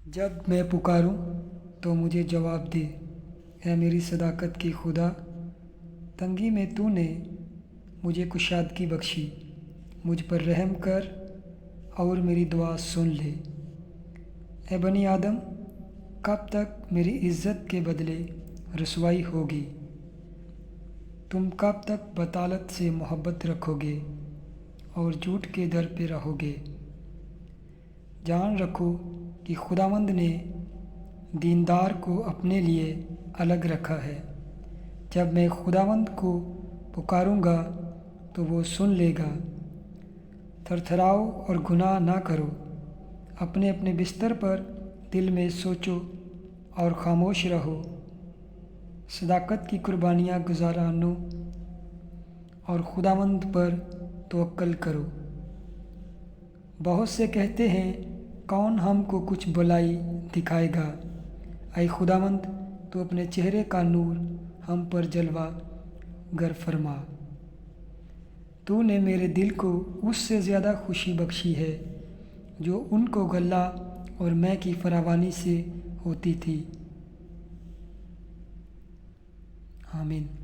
جب میں پکاروں تو مجھے جواب دے، اے میری صداقت کی خدا۔ تنگی میں تو نے مجھے کشادگی بخشی، مجھ پر رحم کر اور میری دعا سن لے۔ اے بنی آدم، کب تک میری عزت کے بدلے رسوائی ہوگی؟ تم کب تک بطالت سے محبت رکھو گے اور جھوٹ کے در پہ رہو گے؟ جان رکھو کہ خداوند نے دیندار کو اپنے لیے الگ رکھا ہے۔ جب میں خداوند کو پکاروں گا تو وہ سن لے گا۔ تھرتھراؤ اور گناہ نہ کرو، اپنے اپنے بستر پر دل میں سوچو اور خاموش رہو۔ صداقت کی قربانیاں گزارانو اور خداوند پر توکل کرو۔ بہت سے کہتے ہیں، کون ہم کو کچھ بھلائی دکھائے گا؟ اے خداوند، تو اپنے چہرے کا نور ہم پر جلوہ گر فرما۔ تو نے میرے دل کو اس سے زیادہ خوشی بخشی ہے جو ان کو غلہ اور مے کی فراوانی سے ہوتی تھی۔ آمین۔